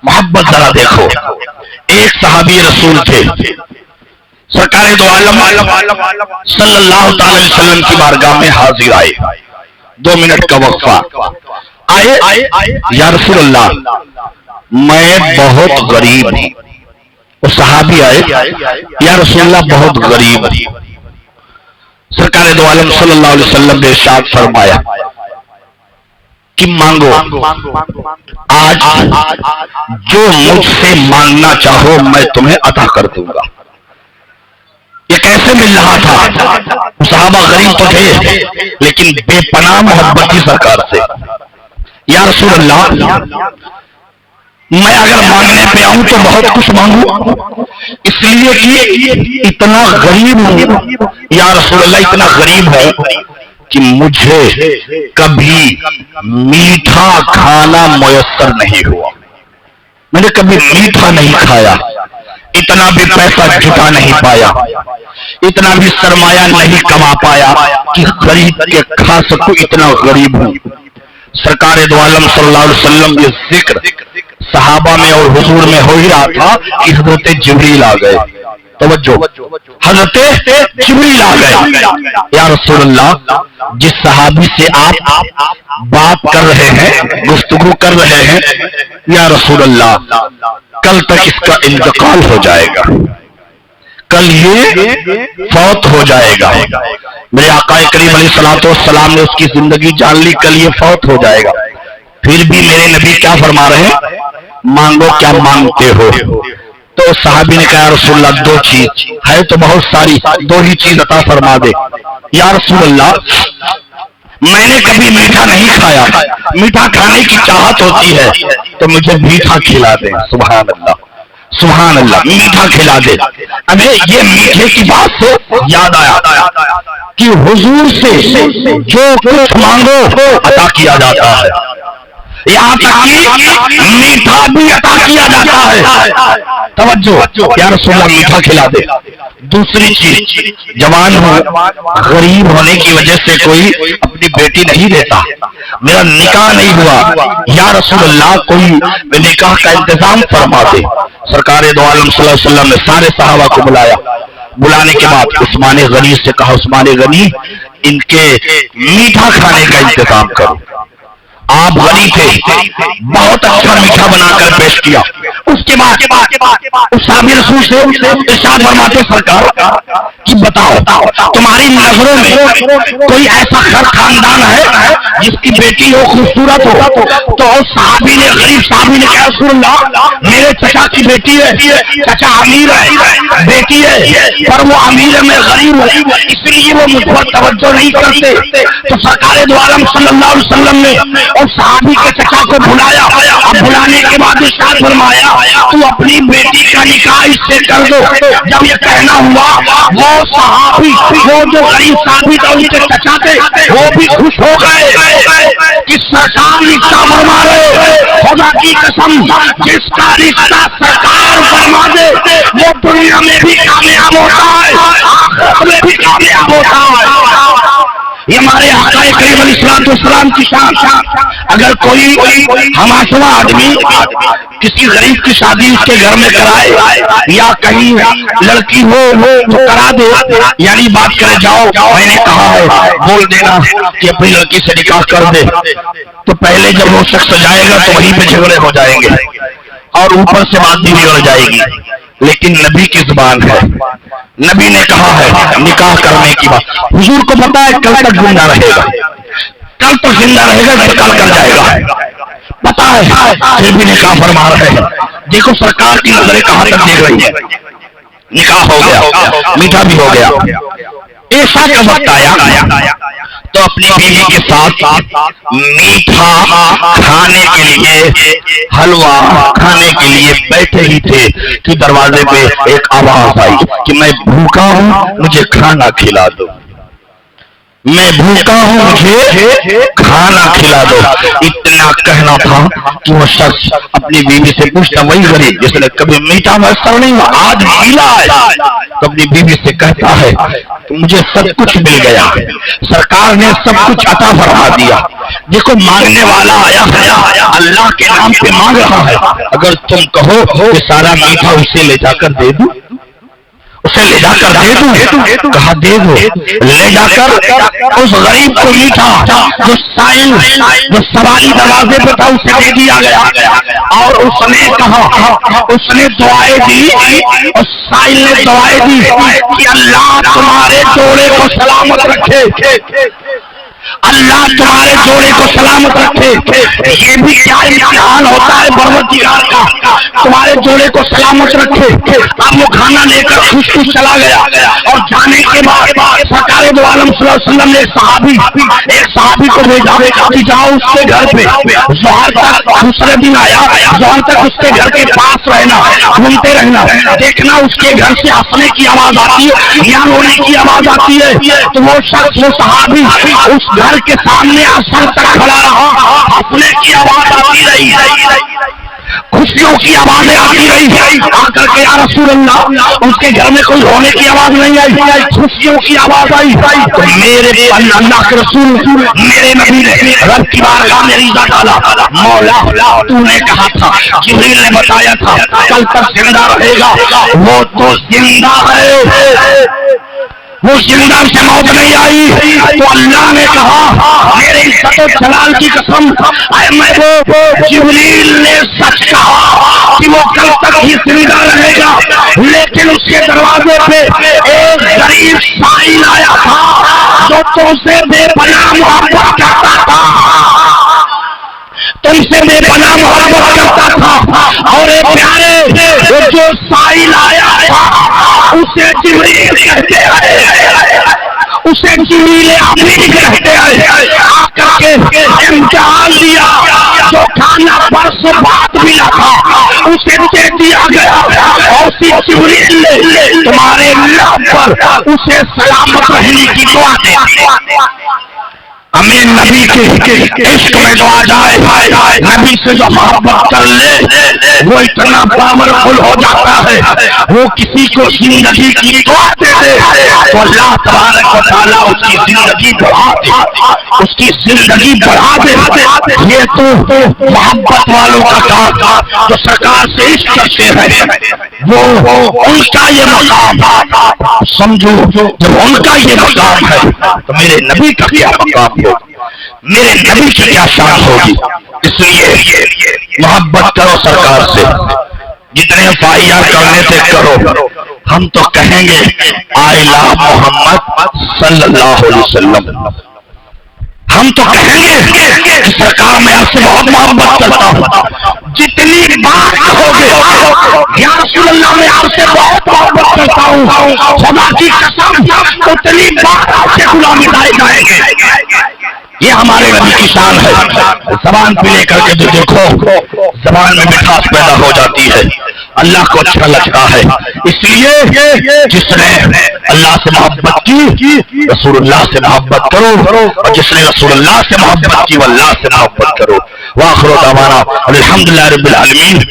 محبت ذرا دیکھو. ایک صحابی رسول تھے، سرکار دو عالم صلی اللہ تعالی علیہ وسلم کی بارگاہ میں حاضر آئے. 2 منٹ کا وقفہ. آئے یا رسول اللہ میں بہت غریب ہوں. وہ صحابی آئے یا رسول اللہ بہت غریب ہوں. سرکار دو عالم صلی اللہ علیہ وسلم نے ارشاد فرمایا کہ مانگو، آج جو مجھ سے مانگنا چاہو میں تمہیں عطا کر دوں گا. یہ کیسے مل رہا تھا؟ صحابہ غریب تو تھے لیکن بے پناہ محبت تھی سرکار سے. یا رسول اللہ میں اگر مانگنے پہ آؤں تو بہت کچھ مانگوں، اس لیے کہ اتنا غریب ہوں. یا رسول اللہ اتنا غریب ہے کہ مجھے کبھی میٹھا کھانا میسر نہیں ہوا. میں نے کبھی میٹھا نہیں کھایا، اتنا بھی پیسہ جٹا نہیں پایا، اتنا بھی سرمایہ نہیں کما پایا کہ خرید کے کھا سکوں. اتنا غریب ہوں. سرکار دو عالم صلی اللہ علیہ وسلم یہ ذکر صحابہ میں اور حضور میں ہو ہی رہا تھا کہ حضرت جبریل آ گئے. توجہ، حضرت جبریل آ گئے. یا رسول اللہ جس صحابی سے آپ بات کر رہے ہیں، گفتگو کر رہے ہیں، یا رسول اللہ کل تک اس کا انتقال ہو جائے گا، کل یہ فوت ہو جائے گا. میرے آقا کریم علیہ الصلوۃ والسلام نے اس کی زندگی جان لی، کل یہ فوت ہو جائے گا. پھر بھی میرے نبی کیا فرما رہے ہیں؟ مانگو کیا مانگتے ہو. تو صحابی نے کہا رسول اللہ 2 چیز ہے تو بہت ساری، 2 ہی چیز عطا فرما دے. یا رسول اللہ میں نے کبھی میٹھا نہیں کھایا، میٹھا کھانے کی چاہت ہوتی ہے تو مجھے میٹھا کھلا دے. سبحان اللہ سبحان اللہ، میٹھا کھلا دے. ابھی یہ میٹھے کی بات سے یاد آیا کہ حضور سے جو کچھ مانگو عطا کیا جاتا ہے، یہاں تک کہ میٹھا بھی عطا کیا جاتا ہے. توجہ، یا رسول اللہ میٹھا کھلا دے. دوسری چیز، جوان ہوں، غریب ہونے کی وجہ سے کوئی اپنی بیٹی نہیں دیتا، میرا نکاح نہیں ہوا، یا رسول اللہ کوئی نکاح کا انتظام فرما دے. سرکار دو عالم صلی اللہ علیہ وسلم نے سارے صحابہ کو بلایا. بلانے کے بعد عثمان غنی سے کہا عثمان غنی ان کے میٹھا کھانے کا انتظام کرو. آپ غنی تھے، بہت اچھا میٹھا بنا کر پیش کیا. اس کے بعد اس صحابی رسول سے ارشاد فرماتے سرکار کہ بتاؤ تمہاری نظروں میں کوئی ایسا خاندان ہے جس کی بیٹی ہو خوبصورت ہو؟ تو اس صحابی نے، غریب صحابی نے کہا رسول اللہ میرے چچا کی بیٹی ہے، چچا امیر ہے، بیٹی ہے پر وہ امیر ہے، میں غریب ہوں اس لیے وہ مجھ پر توجہ نہیں کرتے. تو سرکار دو عالم صلی اللہ علیہ وسلم نے اور صحابی کے چچا کو بلایا. اب بلانے کے بعد ارشاد فرمایا تو اپنی بیٹی کا نکاح اس سے کر دو. جب یہ کہنا ہوا وہ صحابی، وہ جو غریب صحابی تھا ان کے چچا تھے، وہ بھی خوش ہو گئے کہ سرکار رشتہ فرما رہے. خدا کی قسم جس کا رشتہ سرکار فرما دے وہ دنیا میں بھی کامیاب ہوتا ہے، آخرت میں بھی کامیاب ہوتا ہے. یہ ہمارے آقا کریم علیہ السلام کی شان. اگر کوئی ہماشوا آدمی کسی غریب کی شادی اس کے گھر میں کرائے یا کہیں لڑکی ہو تو کرا دے، یعنی بات کرے جاؤ میں نے کہا ہے بول دینا کہ اپنی لڑکی سے نکاح کر دے، تو پہلے جب وہ شخص جائے گا تو وہیں پہ جھگڑے ہو جائیں گے اور اوپر سے بات بھی بگڑ جائے گی. لیکن نبی کی زبان ہے، نبی نے کہا ہے نکاح کرنے کی بات. حضور کو پتا ہے کل تک زندہ رہے گا، کل تک زندہ رہے گا، انتقال کر جائے گا، پتا ہے پھر بھی نکاح فرما رہے ہیں. دیکھو سرکار کی نظریں کہاں تک دیکھ رہی ہے. نکاح ہو گیا، میٹھا بھی ہو گیا. ایسا کا وقت آیا تو اپنی بیوی کے ساتھ میٹھا کھانے کے لیے، حلوہ کھانے کے لیے بیٹھے ہی تھے کہ دروازے پہ ایک آواز آئی کہ میں بھوکا ہوں مجھے کھانا کھلا دو. میں بھوکا ہوں مجھے کھانا کھلا دو. اتنا کہنا تھا کہ وہ شخص اپنی بیوی سے پوچھتا, وہی غریب جس نے کبھی میٹھا میسر نہیں ہوا آج ملا ہے, تو اپنی بیوی سے کہتا ہے کہ مجھے سب کچھ مل گیا, سرکار نے سب کچھ عطا فرما دیا. دیکھو مانگنے والا آیا ہے, اللہ کے نام پہ مانگ رہا ہے. اگر تم کہو کہ سارا میٹھا اسے لے جا کر دے دوں, اسے لے جا کر دے دوں, کہا دے دو. لے جا کر اس غریب کو میٹھا جو سائل جو سواری دروازے پہ تھا اسے دے دیا گیا, اور اس نے کہا, اس نے دعائیں دی, اور سائل نے دعائیں دی کہ اللہ تمہارے جوڑے کو سلامت رکھے, اللہ تمہارے جوڑے کو سلامت رکھے. یہ بھی کیا امتحان ہوتا ہے پروردگار کا, تمہارے جوڑے کو سلامت رکھے. اب وہ کھانا لے کر خوش خوش چلا گیا, اور جانے کے بعد سرکار دو عالم صلی اللہ علیہ وسلم نے ایک صحابی کو بھیجا کہ جاؤ اس کے گھر پہ, ظہر تک دوسرے دن آیا, ظہر تک اس کے گھر کے پاس رہنا, گھومتے رہنا, دیکھنا اس کے گھر سے ہنسنے کی آواز آتی ہے یا رونے کی آواز آتی ہے. تو وہ شخص وہ صحابی اس گھر کے سامنے اثر تک کھڑا رہا, ہنسنے کی آواز آتی رہی, خوشیوں کی آوازیں آتی رہی. آ کر کے یا رسول اللہ, اس کے گھر میں کوئی رونے کی آواز نہیں آئی, خوشیوں کی آواز آئی. تو میرے اللہ کے رسول میرے نبی نے رب کی بارگاہ میں ریزہ ڈالا, مولا تو نے کہا تھا, جبریل نے بتایا تھا کل تک زندہ رہے گا, وہ تو زندہ ہے, وہ زندہ سے موت نہیں آئی. تو اللہ نے کہا میرے عزت و جلال کی قسم, اے محبوب جبریل نے سچ کہا کہ وہ کل تک ہی زندہ رہے گا. لیکن اس کے دروازے پہ ایک غریب سائل آیا تھا جو تم سے بے پناہ محبت کرتا تھا, تم سے بے پناہ محبت کرتا تھا. اور ایک پیارے جو سائل آیا تھا اسے جبریل کہتے ہیں, اسے جبریل امین کہتے ہیں. آ کر کے امتحان لیا, جو کھانا برس بعد ملا تھا اسے دے دیا گیا, اور اسی جبریل نے تمہارے لب پر اسے سلامت رہنے کی دعا دی. ہمیں نبی کے عشق میں جو آ جائے, نبی سے جو محبت کر لے, وہ اتنا پاورفل ہو جاتا ہے, وہ کسی کو زندگی کی دعا دے دے تو اللہ تبارک و تعالیٰ اس کی زندگی بڑھا دے, اس کی زندگی بڑھا دے. یہ تو محبت والوں کا کام جو سرکار سے عشق کرتے ہیں, وہ ان کا یہ مقام سمجھو. جب ان کا یہ مقام ہے تو میرے نبی کا کیا مقام ہے, میرے نبی کی کیا شان ہوگی. اس لیے محبت کرو سرکار سے, جتنے فائیار کرنے سے کرو. ہم تو کہیں گے آئی لو محمد صلی اللہ علیہ وسلم, ہم تو کہیں گے کہ سرکار میں آپ سے بہت محبت کرتا ہوں. جتنی بات کہوگے یا رسول اللہ میں آپ سے بہت محبت کرتا ہوں, خدا کی قسم اتنی بات آپ سے غلامی لائے جائیں گے. یہ ہمارے نبی کی شان ہے. زبان پہ لے کر کے جو دیکھو زبان میں مٹھاس پیدا ہو جاتی ہے, اللہ کو اچھا لگتا ہے. اس لیے جس نے اللہ سے محبت کی رسول اللہ سے محبت کرو, اور جس نے رسول اللہ سے محبت کی وہ اللہ سے محبت کرو. وآخر دعوانا الحمدللہ رب العالمین.